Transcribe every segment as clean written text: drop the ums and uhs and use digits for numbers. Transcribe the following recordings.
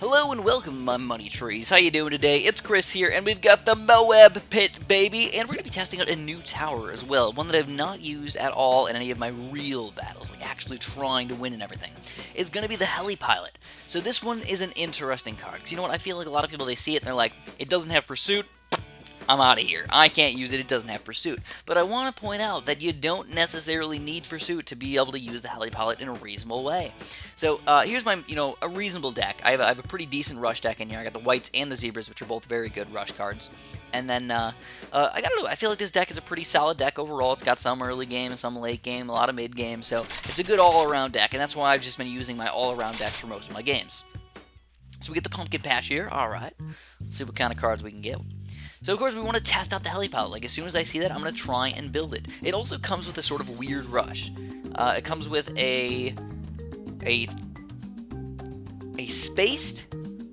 Hello and welcome, my money trees. How you doing today? It's Chris here, and we've got the Moab Pit, baby, and we're going to be testing out a new tower as well, one that I've not used at all in any of my real battles, like actually trying to win and everything. It's going to be the Heli Pilot. So this one is an interesting card, because you know what, I feel like a lot of people, they see it and they're like, it doesn't have pursuit, I'm out of here. I can't use it. It doesn't have pursuit. But I want to point out that you don't necessarily need pursuit to be able to use the Heli Pilot in a reasonable way. So here's my, a reasonable deck. I have a pretty decent rush deck in here. I got the whites and the zebras, which are both very good rush cards. And then I gotta know. I feel like this deck is a pretty solid deck overall. It's got some early game, some late game, a lot of mid game. So it's a good all-around deck, and that's why I've just been using my all-around decks for most of my games. So we get the pumpkin patch here. All right. Let's see what kind of cards we can get. So, of course, we want to test out the Heli Pilot. Like, as soon as I see that, I'm going to try and build it. It also comes with a sort of weird rush. It comes with a spaced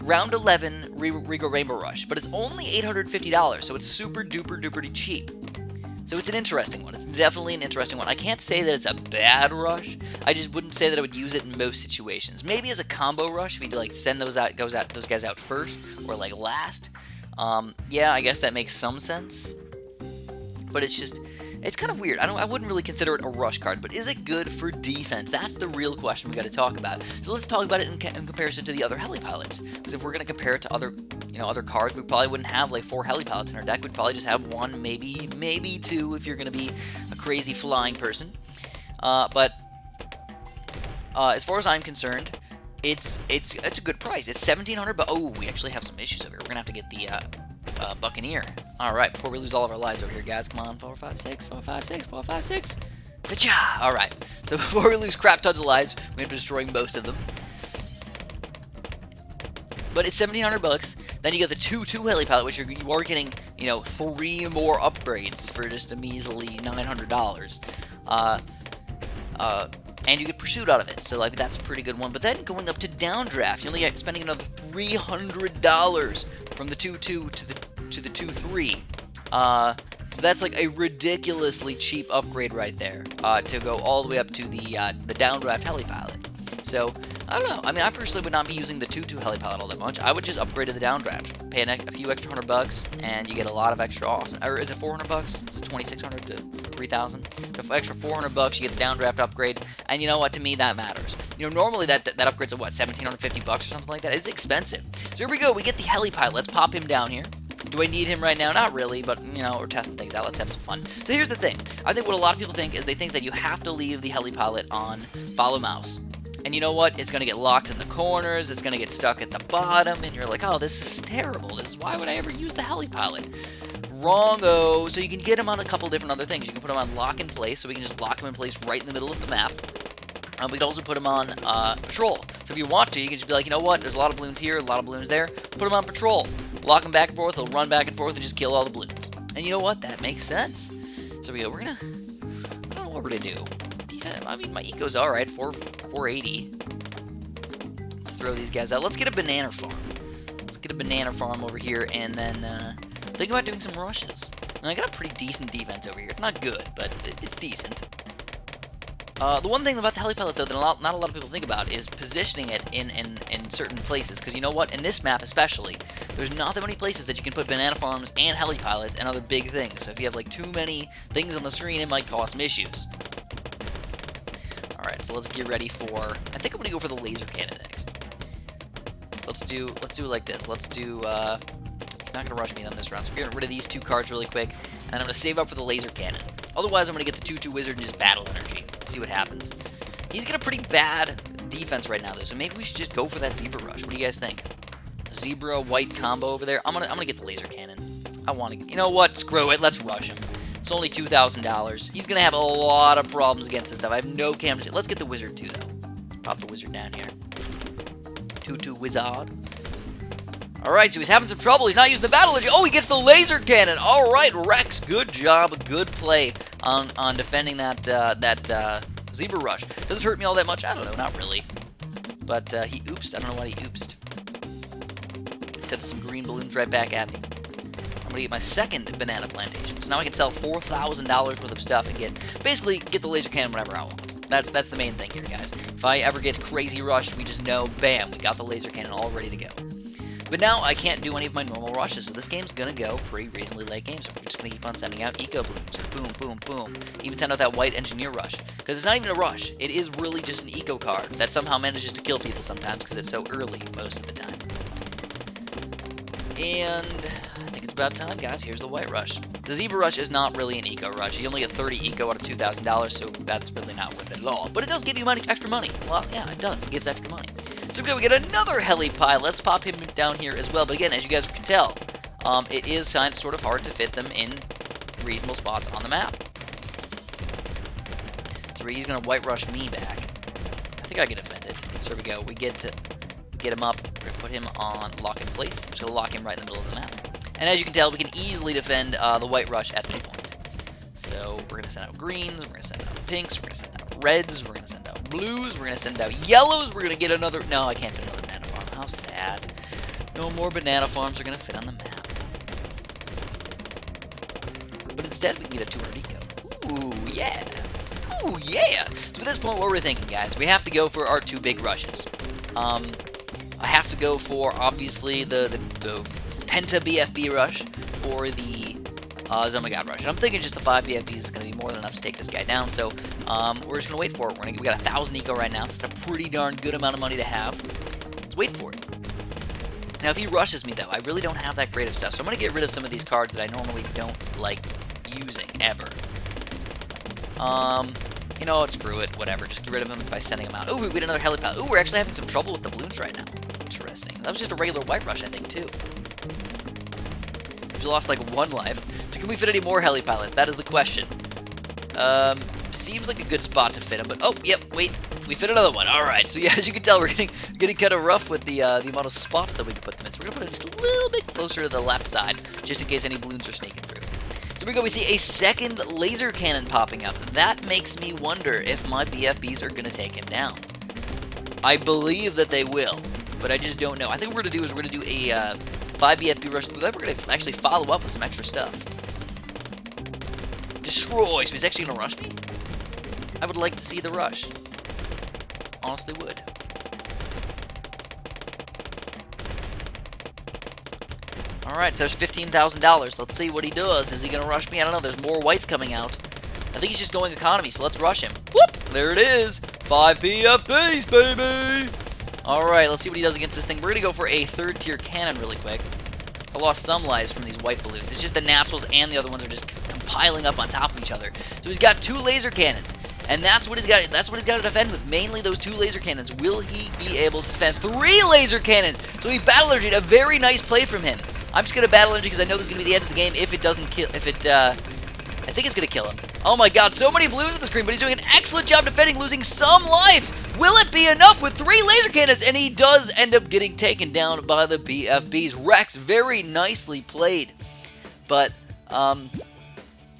round 11 Regal Rainbow Rush, but it's only $850, so it's super duper duper cheap. So it's an interesting one. It's definitely an interesting one. I can't say that it's a bad rush. I just wouldn't say that I would use it in most situations. Maybe as a combo rush, if you like send those guys out first or like last. Yeah, I guess that makes some sense, but it's kind of weird. I wouldn't really consider it a rush card, but is it good for defense? That's the real question we got to talk about. So let's talk about it in comparison to the other Heli Pilots, because if we're going to compare it to other cards, we probably wouldn't have like 4 Heli Pilots in our deck. We'd probably just have 1, maybe 2 if you're going to be a crazy flying person. But as far as I'm concerned, it's a good price. It's $1,700, but oh, we actually have some issues over here. We're gonna have to get the Buccaneer. All right, before we lose all of our lives over here, guys. Come on, 4, 5, 6, 4, 5, 6, 4, 5, 6. Ka-cha! All right. So before we lose crap tons of lives, we have to destroy most of them. But it's $1,700. Then you get the 2/2 Heli Pilot, which you are getting, 3 more upgrades for just a measly $900. And you get pursuit out of it, so like that's a pretty good one. But then going up to downdraft, you only get spending another $300 from the 2/2 to the 2/3. So that's like a ridiculously cheap upgrade right there to go all the way up to the downdraft Heli Pilot. So I don't know. I mean, I personally would not be using the 2/2 Heli Pilot all that much. I would just upgrade to the downdraft, pay a few extra $100, and you get a lot of extra awesome. Or is it $400? It's $2,600 to $3,000. So extra $400, you get the downdraft upgrade, and you know what? To me, that matters. Normally that upgrades at what, $1,750 or something like that. It's expensive. So here we go. We get the Heli Pilot. Let's pop him down here. Do I need him right now? Not really, but, we're testing things out. Let's have some fun. So here's the thing. I think what a lot of people think is they think that you have to leave the Heli Pilot on follow mouse. And you know what? It's going to get locked in the corners. It's going to get stuck at the bottom. And you're like, oh, this is terrible. Why would I ever use the Heli Pilot? Wrong-o. So you can get him on a couple different other things. You can put him on lock in place, so we can just lock him in place right in the middle of the map. We can also put him on patrol. So if you want to, you can just be like, you know what? There's a lot of balloons here, a lot of balloons there. Put him on patrol. Lock him back and forth. He'll run back and forth and just kill all the balloons. And you know what? That makes sense. So we're going to... I don't know what we're going to do. I mean, my eco's alright, 480. Let's throw these guys out. Let's get a banana farm. Let's get a banana farm over here, and then think about doing some rushes. Now, I got a pretty decent defense over here. It's not good, but it's decent. The one thing about the Heli Pilot, though, that not a lot of people think about is positioning it in certain places. Because you know what? In this map especially, there's not that many places that you can put banana farms and Heli Pilots and other big things. So if you have like too many things on the screen, it might cause some issues. Alright, so let's get ready for... I think I'm gonna go for the laser cannon next. Let's do it like this. Let's do... He's not gonna rush me on this round, so we're getting rid of these 2 cards really quick, and I'm gonna save up for the laser cannon. Otherwise, I'm gonna get the 2/2 wizard and just battle energy. See what happens. He's got a pretty bad defense right now, though, so maybe we should just go for that zebra rush. What do you guys think? Zebra white combo over there. I'm gonna get the laser cannon. I want to. You know what? Screw it. Let's rush him. It's only $2,000. He's gonna have a lot of problems against this stuff. I have no cam. Let's get the wizard too, though. Pop the wizard down here. 2/2 wizard. All right, so he's having some trouble. He's not using the battle energy. Oh, he gets the laser cannon. All right, Rex. Good job. Good play on defending that zebra rush. Does it hurt me all that much? I don't know. Not really. But he oopsed. I don't know why he oopsed. He sent some green balloons right back at me. I'm gonna get my second banana plantation. So now I can sell $4,000 worth of stuff and basically get the laser cannon whenever I want. That's the main thing here, guys. If I ever get crazy rushed, we just know, bam, we got the laser cannon all ready to go. But now I can't do any of my normal rushes, so this game's gonna go pretty reasonably late game. So we're just gonna keep on sending out eco balloons. Boom, boom, boom. Even send out that white engineer rush. Because it's not even a rush. It is really just an eco card that somehow manages to kill people sometimes because it's so early most of the time. And I think it's about time, guys. Here's the white rush. The zebra rush is not really an eco rush. You only get 30 eco out of $2,000, so that's really not worth it at all. But it does give you money, extra money. Well, yeah, it does. It gives extra money. So we get another heli pilot. Let's pop him down here as well. But again, as you guys can tell, it is sort of hard to fit them in reasonable spots on the map. So he's going to white rush me back. I think I get offended. So here we go. We get him up. We're going to put him on lock in place. I'm just going to lock him right in the middle of the map. And as you can tell, we can easily defend the white rush at this point. So we're going to send out greens. We're going to send out pinks. We're going to send out reds. We're going to send out blues. We're going to send out yellows. We're going to get another... No, I can't fit another banana farm. How sad. No more banana farms are going to fit on the map. But instead, we can get a 200 eco. Ooh, yeah. Ooh, yeah. So at this point, what we're thinking, guys, we have to go for our two big rushes. I have to go for, obviously, the Penta BFB rush or the Zomagod rush. And I'm thinking just the 5 BFBs is going to be more than enough to take this guy down. So we're just going to wait for it. We got 1,000 eco right now. That's a pretty darn good amount of money to have. Let's wait for it. Now, if he rushes me, though, I really don't have that great of stuff. So I'm going to get rid of some of these cards that I normally don't like using, ever. You know what, screw it, whatever. Just get rid of him by sending him out. Ooh, we get another helipad. Ooh, we're actually having some trouble with the balloons right now. Interesting. That was just a regular white rush, I think, too. We lost like 1 life. So can we fit any more heli pilots? That is the question. Seems like a good spot to fit him, but oh, yep, wait. We fit another one. All right. So yeah, as you can tell, we're getting kind of rough with the amount of spots that we can put them in. So we're gonna put it just a little bit closer to the left side, just in case any balloons are sneaking through. So we go. We see a second laser cannon popping up. That makes me wonder if my BFBs are gonna take him down. I believe that they will, but I just don't know. I think what we're gonna do is we're gonna do a 5 BFB rush. But then we're gonna actually follow up with some extra stuff. Destroy. So he's actually gonna rush me. I would like to see the rush. Honestly would. Alright, so there's $15,000. Let's see what he does. Is he going to rush me? I don't know. There's more whites coming out. I think he's just going economy, so let's rush him. Whoop! There it is. 5 BFBs, baby! Alright, let's see what he does against this thing. We're going to go for a 3rd tier cannon really quick. I lost some lives from these white balloons. It's just the naturals and the other ones are just compiling up on top of each other. So he's got 2 laser cannons. And that's what he's got. That's what he's got to defend with. Mainly those 2 laser cannons. Will he be able to defend 3 laser cannons? So he battle energy. A very nice play from him. I'm just gonna battle energy because I know this is gonna be the end of the game if it doesn't kill. I think it's gonna kill him. Oh my God! So many balloons on the screen, but he's doing an excellent job defending, losing some lives. Will it be enough with 3 laser cannons? And he does end up getting taken down by the BFBs. Rex, very nicely played, but 5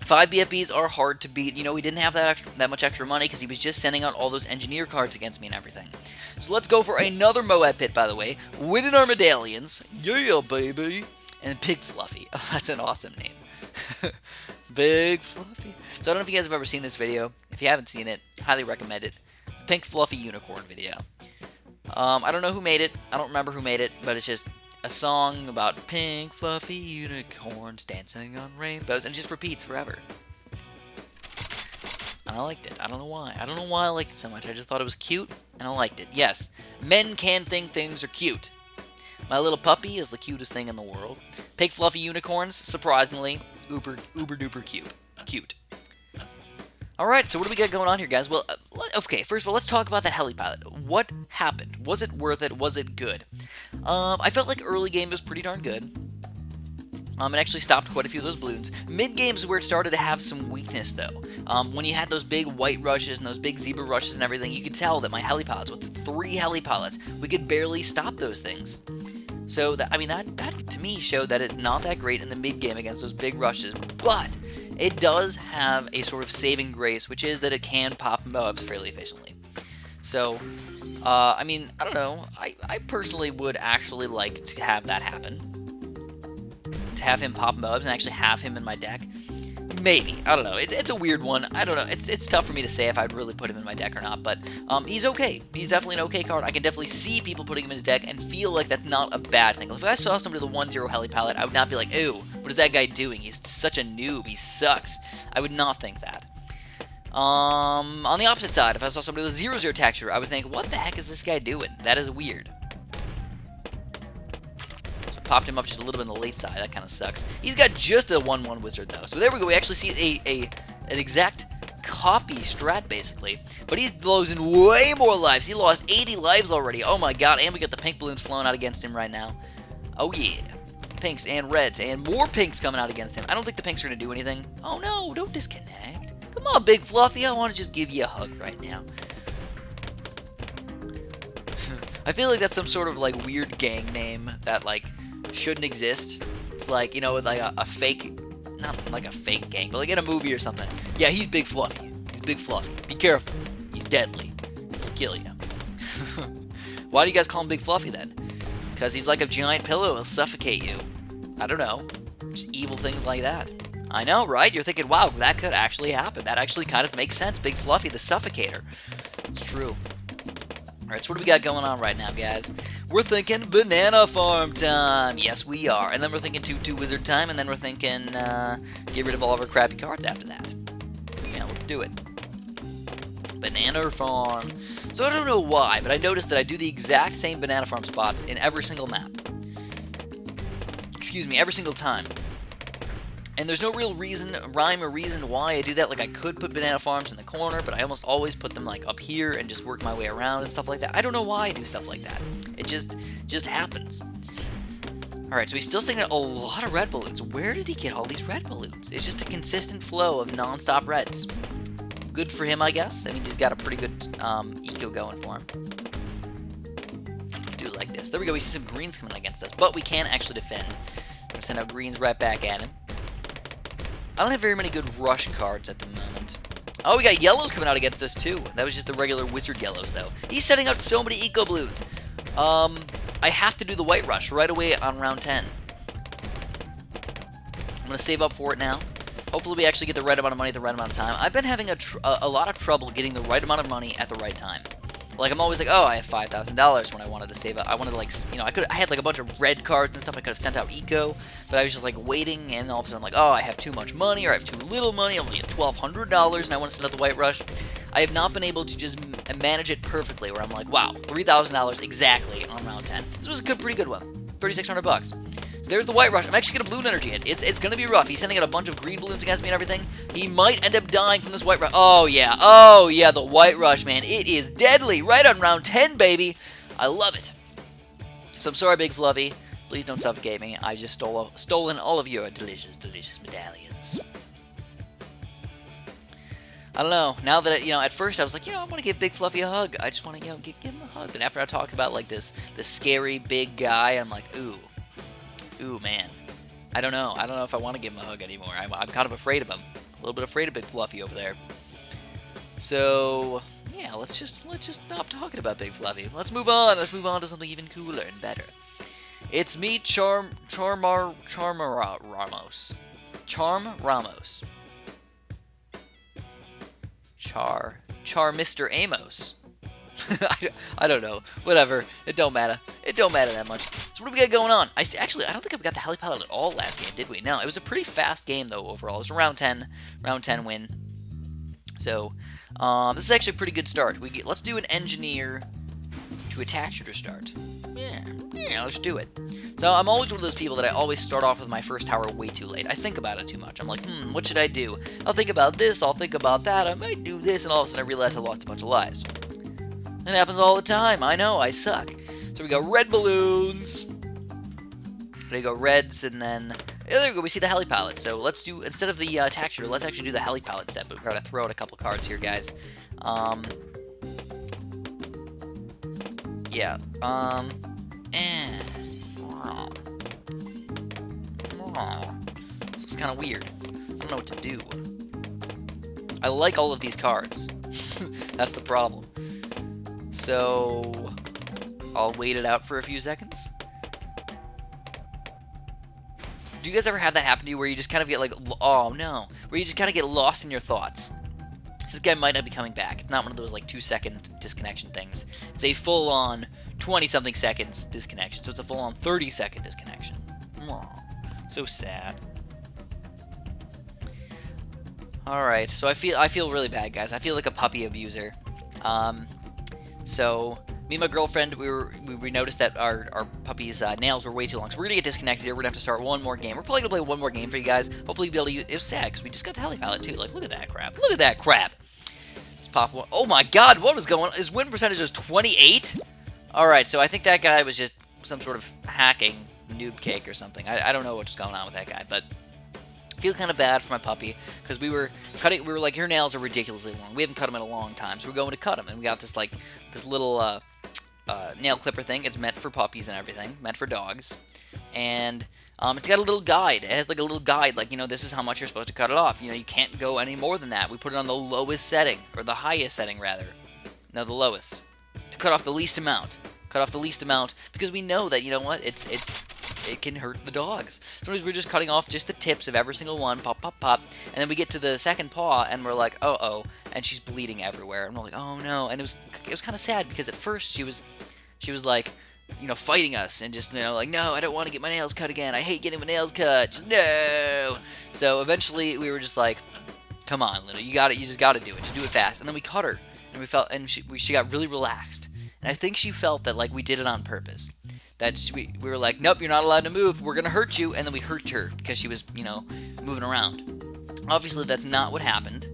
BFBs are hard to beat. You know, we didn't have that much extra money because he was just sending out all those engineer cards against me and everything. So let's go for another Moab pit, by the way. Winning our medallions. Yeah, baby. And Big Fluffy. Oh, that's an awesome name. Big Fluffy. So I don't know if you guys have ever seen this video. If you haven't seen it, highly recommend it. Pink Fluffy Unicorn video. I don't know who made it. I don't remember who made it, but it's just a song about pink fluffy unicorns dancing on rainbows, and it just repeats forever. And I liked it. I don't know why. I don't know why I liked it so much. I just thought it was cute, and I liked it. Yes, men can think things are cute. My little puppy is the cutest thing in the world. Pink fluffy unicorns, surprisingly, uber duper cute. Alright, so what do we got going on here, guys? Well, okay, first of all, let's talk about that heli pilot. What happened? Was it worth it? Was it good? I felt like early game was pretty darn good. It actually stopped quite a few of those balloons. Mid-games is where it started to have some weakness, though. When you had those big white rushes and those big zebra rushes and everything, you could tell that my heli pilots, with 3 heli pilots, we could barely stop those things. So, that to me showed that it's not that great in the mid-game against those big rushes, but it does have a sort of saving grace, which is that it can pop Moabs fairly efficiently. So, I mean, I don't know. I personally would actually like to have that happen. To have him pop Moabs and actually have him in my deck. Maybe. I don't know. It's a weird one. I don't know. It's tough for me to say if I'd really put him in my deck or not, but he's okay. He's definitely an okay card. I can definitely see people putting him in his deck and feel like that's not a bad thing. If I saw somebody with a 1-0 Heli palette, I would not be like, ew, what is that guy doing? He's such a noob. He sucks. I would not think that. On the opposite side, if I saw somebody with a 0-0 texture, I would think, what the heck is this guy doing? That is weird. So I popped him up just a little bit on the late side. That kind of sucks. He's got just a 1-1 wizard, though. So there we go. We actually see an exact copy strat, basically. But he's losing way more lives. He lost 80 lives already. Oh, my God. And we got the pink balloons flowing out against him right now. Oh, yeah. Pinks and reds. And more pinks coming out against him. I don't think the pinks are going to do anything. Oh, no. Don't disconnect. Come on, Big Fluffy, I want to just give you a hug right now. I feel like that's some sort of, like, weird gang name that, like, shouldn't exist. It's like, you know, like a fake, not like a fake gang, but like in a movie or something. Yeah, he's Big Fluffy. He's Big Fluffy. Be careful. He's deadly. He'll kill you. Why do you guys call him Big Fluffy, then? Because he's like a giant pillow. He'll suffocate you. I don't know. Just evil things like that. I know, right? You're thinking, wow, that could actually happen. That actually kind of makes sense. Big Fluffy, the Suffocator. It's true. Alright, so what do we got going on right now, guys? We're thinking Banana Farm time. Yes, we are. And then we're thinking 2-2 Wizard time. And then we're thinking get rid of all of our crappy cards after that. Yeah, let's do it. Banana Farm. So I don't know why, but I noticed that I do the exact same Banana Farm spots in every single map. Excuse me, every single time. And there's no real rhyme or reason why I do that. Like, I could put banana farms in the corner, but I almost always put them, like, up here and just work my way around and stuff like that. I don't know why I do stuff like that. It just happens. Alright, so he's still sticking out a lot of red balloons. Where did he get all these red balloons? It's just a consistent flow of non-stop reds. Good for him, I guess. I mean, he's got a pretty good eco going for him. Do it like this. There we go. We see some greens coming against us, but we can actually defend. We'll send out greens right back at him. I don't have very many good rush cards at the moment. Oh, we got yellows coming out against us, too. That was just the regular wizard yellows, though. He's setting out so many eco balloons. I have to do the white rush right away on round 10. I'm going to save up for it now. Hopefully we actually get the right amount of money at the right amount of time. I've been having a lot of trouble getting the right amount of money at the right time. Like, I'm always like, oh, I have $5,000 when I wanted to save up. I wanted to, like, you know, I had, like, a bunch of red cards and stuff. I could have sent out eco, but I was just, like, waiting, and all of a sudden I'm like, oh, I have too much money, or I have too little money. I'm only at $1,200, and I want to send out the white rush. I have not been able to just manage it perfectly, where I'm like, wow, $3,000 exactly on round 10. This was a pretty good one. $3,600. So there's the white rush. I'm actually going to balloon energy it. It's going to be rough. He's sending out a bunch of green balloons against me and everything. He might end up dying from this white rush. Oh, yeah, the white rush, man. It is deadly. Right on round 10, baby. I love it. So I'm sorry, Big Fluffy. Please don't suffocate me. I just stolen all of your delicious, delicious medallions. I don't know. Now that, you know, at first I was like, you know, I want to give Big Fluffy a hug. I just want to, you know, give him a hug. And after I talked about, like, this scary big guy, I'm like, ooh, man. I don't know. I don't know if I want to give him a hug anymore. I'm kind of afraid of him. A little bit afraid of Big Fluffy over there. So, yeah, let's just stop talking about Big Fluffy. Let's move on. Let's move on to something even cooler and better. It's me, Charm Ramos. Char Mr. Amos. I don't know. Whatever. It don't matter. It don't matter that much. So what do we got going on? I don't think we got the Heli Palette at all last game, did we? No, it was a pretty fast game, though, overall. It was a round 10 win. So, this is actually a pretty good start. Let's do an Engineer to Attack Shooter start. Yeah, let's do it. So, I'm always one of those people that I always start off with my first tower way too late. I think about it too much. I'm like, what should I do? I'll think about this, I'll think about that, I might do this, and all of a sudden I realize I lost a bunch of lives. It happens all the time. I know, I suck. So we got red balloons. There you go, reds, and then... Yeah, there we go, we see the Heli Palette. So let's do, instead of the attack shooter, let's actually do the Heli Palette step. We're going to throw out a couple cards here, guys. Yeah. This is kind of weird. I don't know what to do. I like all of these cards. That's the problem. So, I'll wait it out for a few seconds. Do you guys ever have that happen to you where you just kind of get like, oh no, where you just kind of get lost in your thoughts? This guy might not be coming back. It's not one of those like 2-second disconnection things. It's a full-on 20-something seconds disconnection. So it's a full-on 30-second disconnection. Aww, so sad. All right, so I feel really bad, guys. I feel like a puppy abuser. So me and my girlfriend, we noticed that our puppy's nails were way too long. So we're gonna get disconnected here. We're gonna have to start one more game. We're probably gonna play one more game for you guys. Hopefully, you'll be able to use. It was sad because we just got the heli palette too. Like, look at that crap. Look at that crap. Let's pop one. Oh my God, what was going on? His win percentage was 28. All right, so I think that guy was just some sort of hacking noob cake or something. I don't know what's going on with that guy, but I feel kind of bad for my puppy because we were like, her nails are ridiculously long. We haven't cut them in a long time, so we're going to cut them, and we got this like this little nail clipper thing. It's meant for puppies and everything, meant for dogs, and it's got a little guide. It has like a little guide, like, you know, this is how much you're supposed to cut it off. You know, you can't go any more than that. We put it on the lowest setting, or the highest setting rather. No, the lowest, to cut off the least amount. Cut off the least amount because we know that, you know what, it can hurt the dogs. Sometimes we're just cutting off just the tips of every single one, pop, pop, pop, and then we get to the second paw and we're like, oh, and she's bleeding everywhere, and we're like, oh no, and it was kind of sad because at first she was like, you know, fighting us and just, you know, like, no, I don't want to get my nails cut again. I hate getting my nails cut. No. So eventually we were just like, come on, Luna, you just got to do it. Just do it fast. And then we cut her, and we felt, and she got really relaxed. And I think she felt that, like, we did it on purpose. That we were like, nope, you're not allowed to move. We're going to hurt you. And then we hurt her because she was, you know, moving around. Obviously, that's not what happened.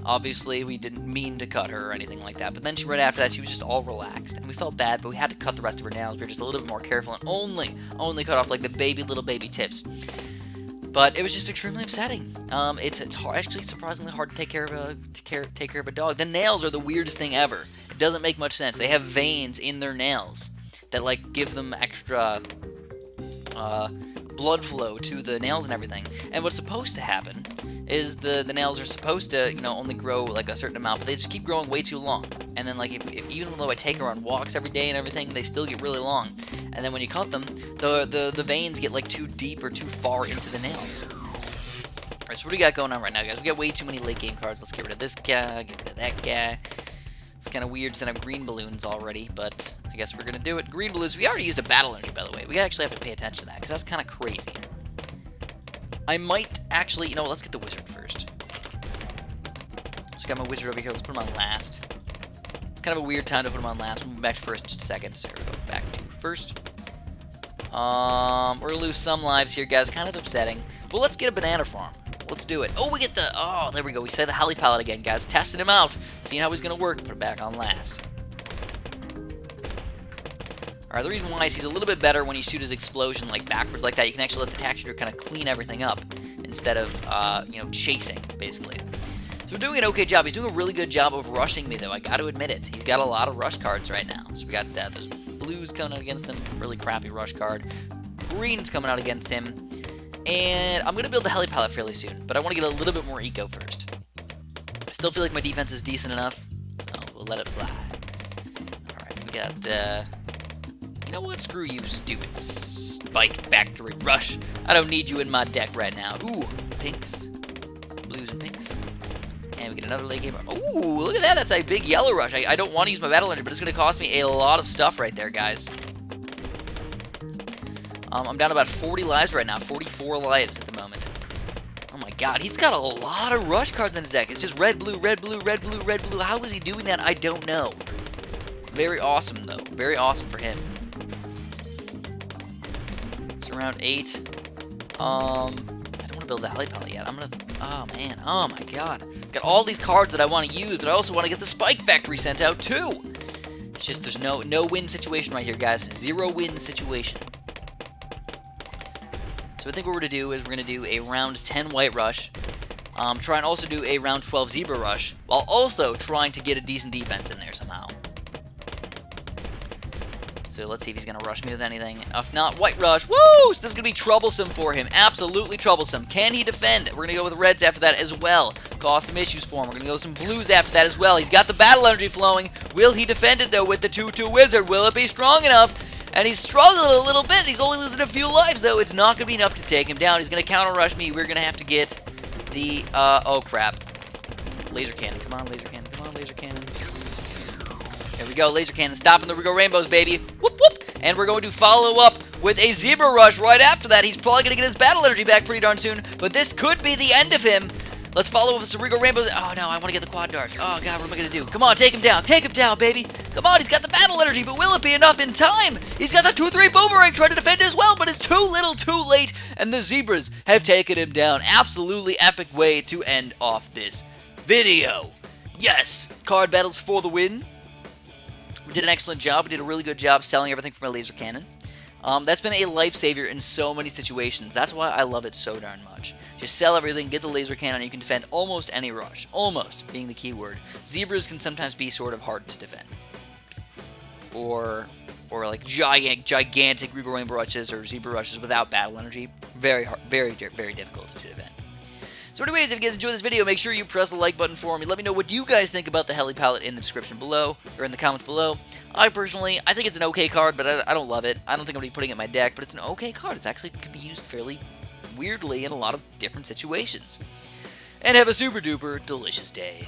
Obviously, we didn't mean to cut her or anything like that. But then right after that, she was just all relaxed. And we felt bad, but we had to cut the rest of her nails. We were just a little bit more careful and only cut off, like, the little baby tips. But it was just extremely upsetting. It's actually surprisingly hard to take care of a dog. The nails are the weirdest thing ever. It doesn't make much sense. They have veins in their nails that, like, give them extra blood flow to the nails and everything. And what's supposed to happen is the nails are supposed to, you know, only grow like a certain amount, but they just keep growing way too long. And then, like, if even though I take her on walks every day and everything, they still get really long. And then when you cut them, the veins get, like, too deep or too far into the nails. Alright, so what do we got going on right now, guys? We got way too many late game cards. Let's get rid of this guy, get rid of that guy. It's kind of weird to have green balloons already, but I guess we're going to do it. Green balloons. We already used a battle energy, by the way. We actually have to pay attention to that, because that's kind of crazy. I might actually, you know, let's get the wizard first. So got my wizard over here. Let's put him on last. It's kind of a weird time to put him on last. We'll move back to first in just a second. So we'll go back to first. We're going to lose some lives here, guys. Kind of upsetting. Well, let's get a banana farm. Let's do it. Oh, we get the... Oh, there we go. We say the heli palette again, guys. Testing him out. Seeing how he's going to work. Put it back on last. Alright, the reason why is he's a little bit better when you shoot his explosion, like, backwards like that. You can actually let the texture kind of clean everything up instead of, you know, chasing, basically. So we're doing an okay job. He's doing a really good job of rushing me, though. I got to admit it. He's got a lot of rush cards right now. So we got those blues coming out against him. Really crappy rush card. Green's coming out against him. And I'm going to build the heli palette fairly soon, but I want to get a little bit more eco first. I still feel like my defense is decent enough, so we'll let it fly. Alright, we got, you know what? Screw you, stupid Spike Factory Rush. I don't need you in my deck right now. Ooh, pinks. Blues and pinks. And we get another late game. Ooh, look at that. That's a big yellow rush. I don't want to use my battle engine, but it's going to cost me a lot of stuff right there, guys. I'm down about 40 lives right now. 44 lives at the moment. Oh my god, he's got a lot of rush cards in his deck. It's just red, blue, red, blue, red, blue, red, blue. How is he doing that? I don't know. Very awesome, though. Very awesome for him. It's around 8. I don't want to build the heli palette yet. I'm going to... Oh, man. Oh, my god. Got all these cards that I want to use, but I also want to get the Spike Factory sent out, too. It's just there's no win situation right here, guys. 0 win situation. So I think what we're going to do is we're going to do a round 10 white rush. Try and also do a round 12 zebra rush, while also trying to get a decent defense in there somehow. So let's see if he's going to rush me with anything. If not, white rush. Woo! So this is going to be troublesome for him. Absolutely troublesome. Can he defend? We're going to go with reds after that as well. Cause some issues for him. We're going to go with some blues after that as well. He's got the battle energy flowing. Will he defend it, though, with the 2-2 wizard? Will it be strong enough? And he's struggling a little bit. He's only losing a few lives, though. It's not going to be enough to take him down. He's going to counter rush me. We're going to have to get the, oh, crap. Laser cannon. Come on, laser cannon. Come on, laser cannon. There we go, laser cannon. Stopping the Rigo Rainbows, baby. Whoop, whoop. And we're going to follow up with a Zebra Rush right after that. He's probably going to get his battle energy back pretty darn soon, but this could be the end of him. Let's follow up with some Rigo Rainbows. Oh, no, I want to get the quad darts. Oh, God, what am I going to do? Come on, take him down. Take him down, baby. Come on, he's got the battle energy, but will it be enough in time? He's got the 2-3 boomerang trying to defend as well, but it's too little, too late, and the Zebras have taken him down. Absolutely epic way to end off this video. Yes, card battles for the win. We did an excellent job. We did a really good job selling everything from a laser cannon. That's been a lifesaver in so many situations. That's why I love it so darn much. Just sell everything, get the laser cannon, and you can defend almost any rush. Almost being the key word. Zebras can sometimes be sort of hard to defend. Or like gigantic Rigo Rainbow rushes or Zebra rushes without battle energy. Very hard, very difficult to defend. So anyways, if you guys enjoyed this video, make sure you press the like button for me. Let me know what you guys think about the Heli palette in the description below, or in the comments below. I think it's an okay card, but I don't love it. I don't think I'm going to be putting it in my deck, but it's an okay card. It's actually can be used fairly weirdly in a lot of different situations. And have a super duper delicious day.